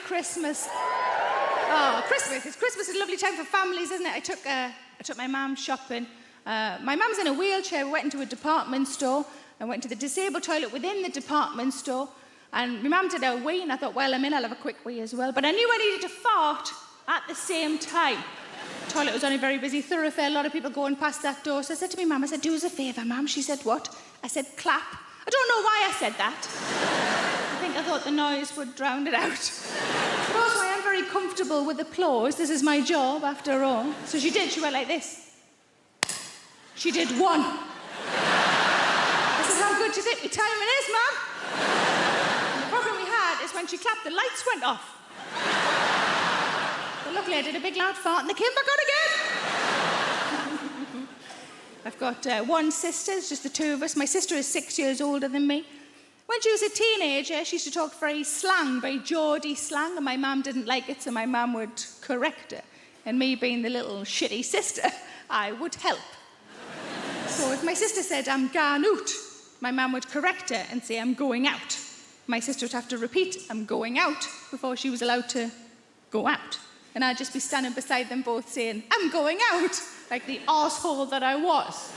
Christmas. Oh, Christmas. Christmas is a lovely time for families, isn't it? I took my mum shopping. My mum's in a wheelchair. We went into a department store. I went to the disabled toilet within the department store. And my mum did her wee, and I thought, well, I'm in, I'll have a quick wee as well. But I knew I needed to fart at the same time. The toilet was on a very busy thoroughfare, a lot of people going past that door. So I said to my mum, I said, do us a favour, mum. She said, what? I said, clap. I don't know why I said that. I thought the noise would drown it out. But also, I am very comfortable with applause. This is my job, after all. So she did. She went like this. She did one. This is how good you think my timing is, Mum. The problem we had is when she clapped, the lights went off. But luckily, I did a big loud fart and they came back on again. I've got one sister, it's just the two of us. My sister is 6 years older than me. When she was a teenager, she used to talk very Geordie slang, and my mum didn't like it, so my mum would correct her. And me being the little shitty sister, I would help. So if my sister said, I'm going out, my mum would correct her and say, I'm going out. My sister would have to repeat, I'm going out, before she was allowed to go out. And I'd just be standing beside them both saying, I'm going out, like the arsehole that I was.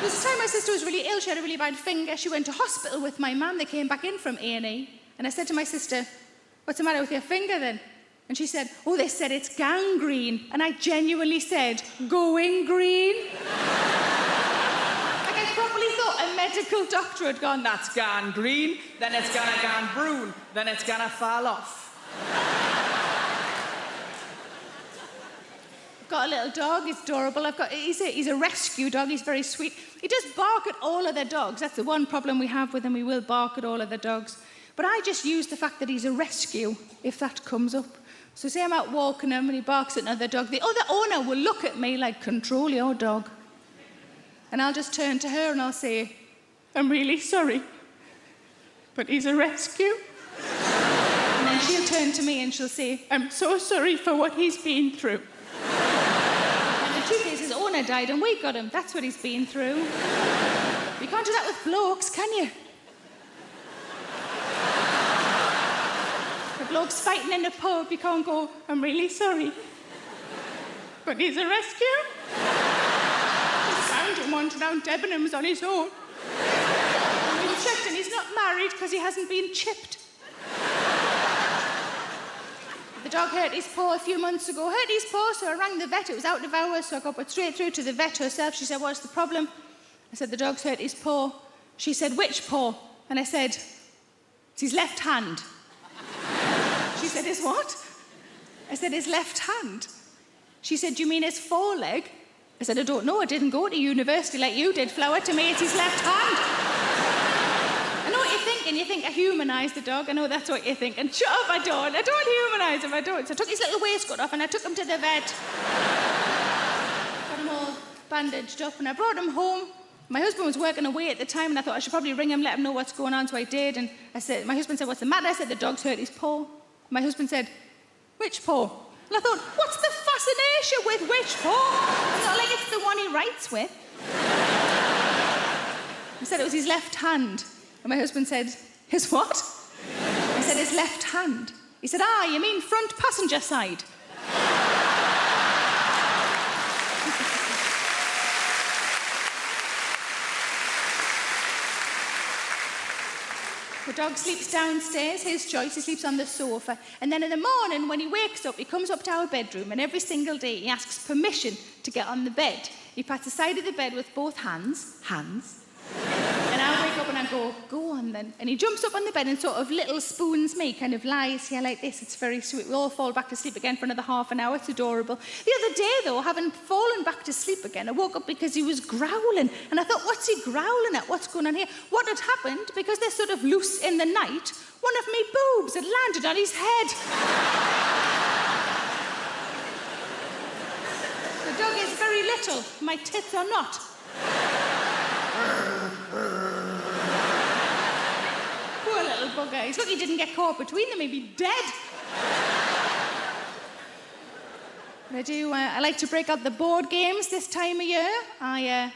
This time my sister was really ill, she had a really bad finger. She went to hospital with my mum. They came back in from A&E. And I said to my sister, what's the matter with your finger then? And she said, oh, they said it's gangrene. And I genuinely said, going green? Like I probably thought a medical doctor had gone, that's gangrene, then it's gonna ganbrune, then it's gonna fall off. Got a little dog, he's adorable. He's a rescue dog, he's very sweet. He does bark at all other dogs. That's the one problem we have with him, he will bark at all other dogs. But I just use the fact that he's a rescue, if that comes up. So say I'm out walking him and he barks at another dog, the other owner will look at me like, control your dog. And I'll just turn to her and I'll say, I'm really sorry, but he's a rescue. And then she'll turn to me and she'll say, I'm so sorry for what he's been through. The truth is, his owner died and we got him. That's what he's been through. You can't do that with blokes, can you? The bloke's fighting in a pub, you can't go, I'm really sorry, but he's a rescue. Just found him once down Debenhams on his own. And we checked and he's not married because he hasn't been chipped. The dog hurt his paw a few months ago. Hurt his paw, so I rang the vet. It was out of hours, so I got put straight through to the vet herself. She said, what's the problem? I said, the dog's hurt his paw. She said, which paw? And I said, it's his left hand. She said, his what? I said, his left hand. She said, do you mean his foreleg? I said, I don't know. I didn't go to university like you did, Flower. To me, it's his left hand. I know what you're thinking. You think I humanise the dog. I know that's what you're thinking. Shut up, I don't humanise him, I don't. So I took his little waistcoat off and I took him to the vet. Got him all bandaged up and I brought him home. My husband was working away at the time and I thought I should probably ring him, let him know what's going on, so I did. And my husband said, what's the matter? I said, the dog's hurt his paw. My husband said, which paw? And I thought, what's the fascination with which paw? It's not like it's the one he writes with. He said it was his left hand. And my husband said, his what? I said, his left hand. He said, you mean front passenger side? The dog sleeps downstairs, his choice, he sleeps on the sofa. And then in the morning, when he wakes up, he comes up to our bedroom, and every single day he asks permission to get on the bed. He pats the side of the bed with both hands. And I wake up and I go on then. And he jumps up on the bed and sort of little spoons me, kind of lies here like this. It's very sweet. We all fall back to sleep again for another half an hour. It's adorable. The other day, though, having fallen back to sleep again, I woke up because he was growling. And I thought, what's he growling at? What's going on here? What had happened, because they're sort of loose in the night, one of me boobs had landed on his head. The dog is very little. My tits are not. Poor little bugger. He's lucky he didn't get caught between them. He'd be dead. But I like to break out the board games this time of year. Not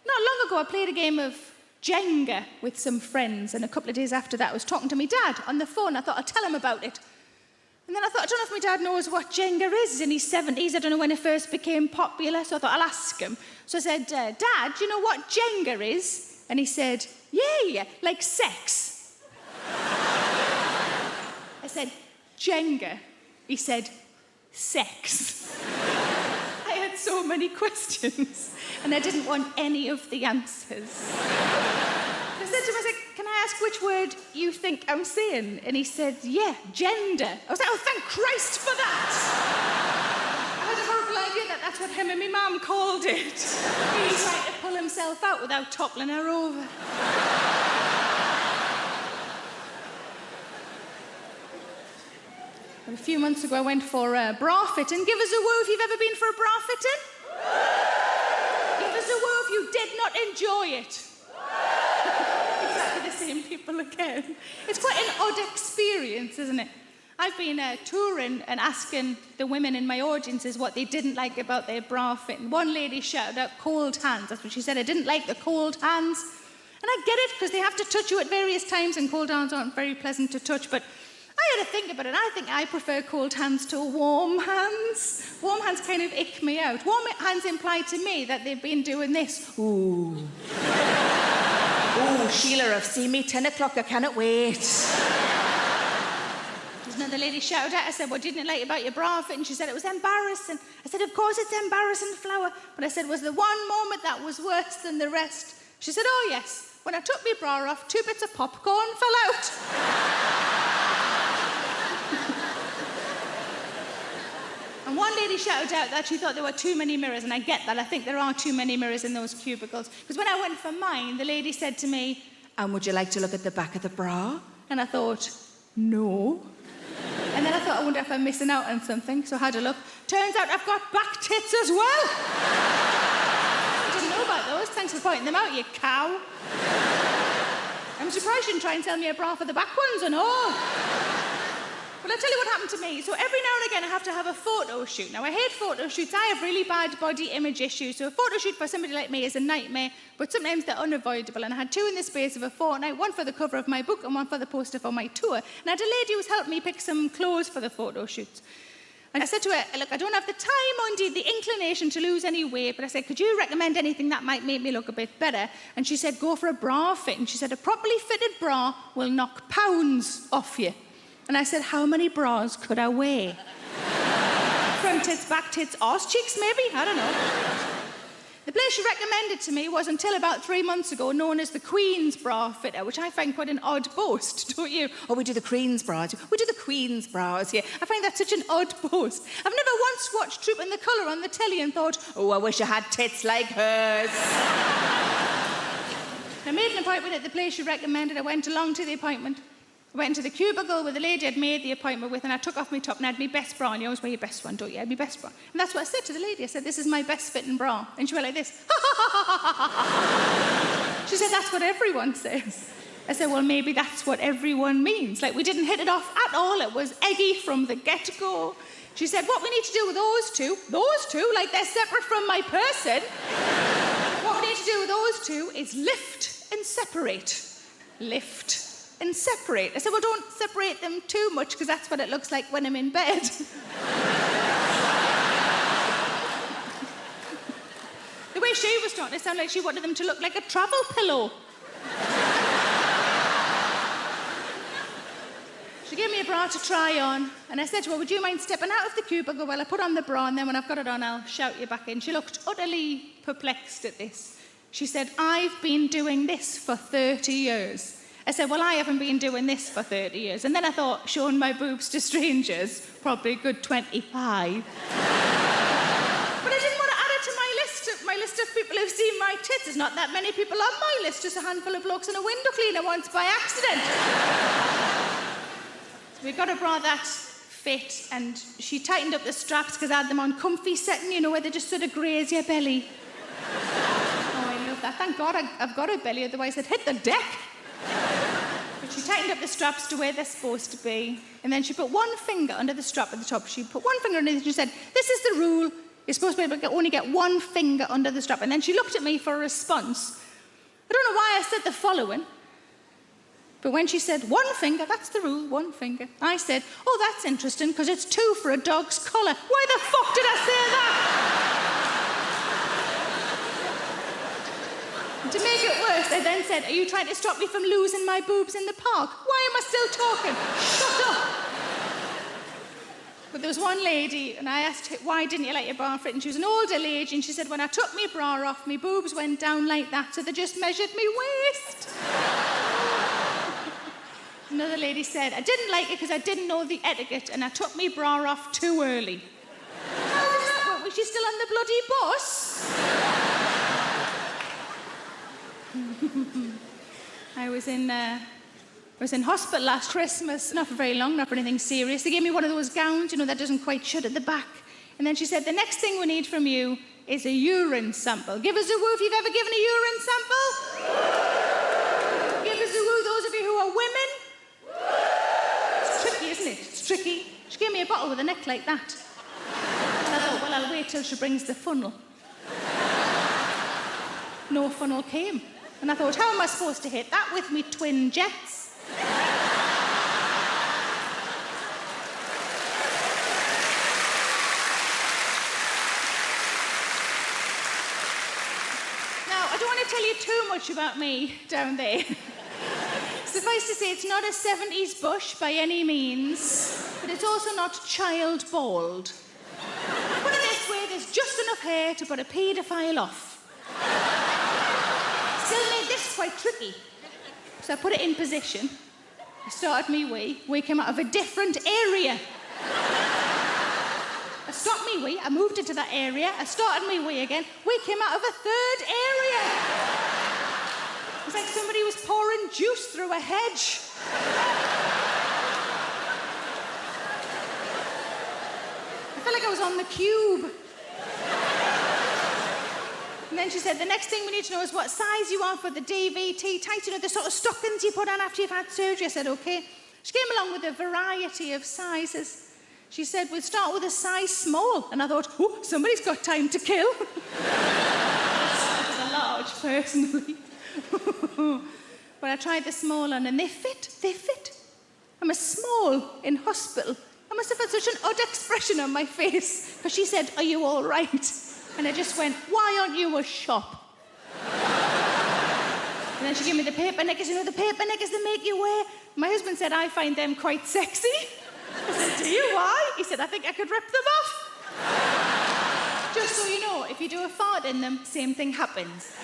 long ago, I played a game of Jenga with some friends, and a couple of days after that, I was talking to my dad on the phone. I thought, I'll tell him about it. And then I thought, I don't know if my dad knows what Jenga is. He's in his 70s. I don't know when it first became popular, so I thought I'll ask him. So I said, Dad, do you know what Jenga is? And he said, yeah, like sex. I said, Jenga. He said, sex. I had so many questions, and I didn't want any of the answers. I said to him, I said, can I ask which word you think I'm saying? And he said, yeah, gender. I was like, oh, thank Christ for that. I had a horrible idea that that's what him and my mum called it. He tried to pull himself out without toppling her over. A few months ago, I went for a bra fitting. Give us a woo if you've ever been for a bra fitting. Give us a woo if you did not enjoy it. Exactly the same people again. It's quite an odd experience, isn't it? I've been touring and asking the women in my audiences what they didn't like about their bra fitting. One lady shouted out cold hands. That's what she said. I didn't like the cold hands. And I get it, because they have to touch you at various times, and cold hands aren't very pleasant to touch, but I had to think about it. I think I prefer cold hands to warm hands. Warm hands kind of ick me out. Warm hands imply to me that they've been doing this. Ooh. Ooh, Sheila, I've seen me 10 o'clock. I cannot wait. There's another lady shouted at. I said, what didn't you like about your bra fit? And she said it was embarrassing. I said, of course it's embarrassing, Flower. But I said, was there one moment that was worse than the rest? She said, oh, yes. When I took my bra off, 2 bits of popcorn fell out. And one lady shouted out that she thought there were too many mirrors, and I get that. I think there are too many mirrors in those cubicles. Because when I went for mine, the lady said to me, and would you like to look at the back of the bra? And I thought, no. And then I thought, I wonder if I'm missing out on something, so I had a look. Turns out I've got back tits as well. I didn't know about those. Thanks for pointing them out, you cow. I'm surprised you didn't try and sell me a bra for the back ones and all. Well, I'll tell you what happened to me. So every now and again I have to have a photo shoot. Now, I hate photo shoots. I have really bad body image issues. So a photo shoot for somebody like me is a nightmare, but sometimes they're unavoidable. And I had 2 in the space of a fortnight, one for the cover of my book and one for the poster for my tour. And I had a lady who was helping me pick some clothes for the photo shoots. And I said to her, look, I don't have the time or indeed the inclination to lose any weight, but I said, could you recommend anything that might make me look a bit better? And she said, go for a bra fit. And she said, a properly fitted bra will knock pounds off you. And I said, how many bras could I wear? Front tits, back tits, arse cheeks, maybe? I don't know. The place she recommended to me was, until about 3 months ago, known as the Queen's Bra Fitter, which I find quite an odd boast, don't you? Oh, we do the Queen's bras. We do the Queen's bras here. I find that such an odd boast. I've never once watched Troop and the Colour on the telly and thought, oh, I wish I had tits like hers. I made an appointment at the place she recommended. I went along to the appointment. I went into the cubicle with the lady I'd made the appointment with, and I took off my top and I had my best bra. And you always wear your best one, don't you? I had my best bra. And that's what I said to the lady. I said, this is my best fitting bra. And she went like this. She said, that's what everyone says. I said, well, maybe that's what everyone means. Like, we didn't hit it off at all. It was eggy from the get-go. She said, what we need to do with those two, like they're separate from my person. What we need to do with those 2 is lift and separate. Lift and separate. I said, well, don't separate them too much, because that's what it looks like when I'm in bed. The way she was talking, it sounded like she wanted them to look like a travel pillow. She gave me a bra to try on, and I said to her, would you mind stepping out of the cubicle while I put on the bra, and then when I've got it on, I'll shout you back in. She looked utterly perplexed at this. She said, I've been doing this for 30 years. I said, well, I haven't been doing this for 30 years. And then I thought, showing my boobs to strangers, probably a good 25. But I didn't want to add it to my list of people who've seen my tits. There's not that many people on my list, just a handful of blokes and a window cleaner once by accident. So we got a bra that fit, and she tightened up the straps because I had them on comfy setting, you know, where they just sort of graze your belly. Oh, I love that. Thank God I've got a belly, otherwise I'd hit the deck. But she tightened up the straps to where they're supposed to be, and then she put one finger under the strap at the top. She put one finger underneath, and she said, this is the rule. You're supposed to be able to only get one finger under the strap. And then she looked at me for a response. I don't know why I said the following. But when she said, 1 finger, that's the rule, 1 finger, I said, oh, that's interesting, because it's 2 for a dog's collar. Why the fuck did I say that? To make it worse, I then said, are you trying to stop me from losing my boobs in the park? Why am I still talking? Shut up! But there was one lady, and I asked her, why didn't you let your bra fit? And she was an older lady, and she said, when I took my bra off, my boobs went down like that, so they just measured me waist. Another lady said, I didn't like it because I didn't know the etiquette, and I took my bra off too early. How does that work? Was she still on the bloody bus? I was in hospital last Christmas, not for very long, not for anything serious. They gave me one of those gowns, that doesn't quite shut at the back. And then she said, the next thing we need from you is a urine sample. Give us a woo if you've ever given a urine sample. Give us a woo, those of you who are women. It's tricky, isn't it? It's tricky. She gave me a bottle with a neck like that. And I thought, well, I'll wait till she brings the funnel. No funnel came. And I thought, how am I supposed to hit that with me twin jets? Now, I don't want to tell you too much about me down there. Suffice to say, it's not a 70s bush by any means, but it's also not child bald. Put it this way, there's just enough hair to put a paedophile off. Still made this quite tricky. So I put it in position. I started me wee. Wee came out of a different area. I stopped me wee. I moved into that area. I started me wee again. Wee came out of a third area. It was like somebody was pouring juice through a hedge. I felt like I was on the cube. And then she said, the next thing we need to know is what size you are for the DVT tights, the sort of stockings you put on after you've had surgery. I said, OK. She came along with a variety of sizes. She said, we'll start with a size small. And I thought, oh, somebody's got time to kill. I was a large, personally. But I tried the small one, and they fit. I'm a small in hospital. I must have had such an odd expression on my face, because she said, are you all right? And I just went, why aren't you a shop? And then she gave me the paper knickers, the paper knickers they make you wear. My husband said, I find them quite sexy. I said, do you? Why? He said, I think I could rip them off. Just so you know, if you do a fart in them, same thing happens.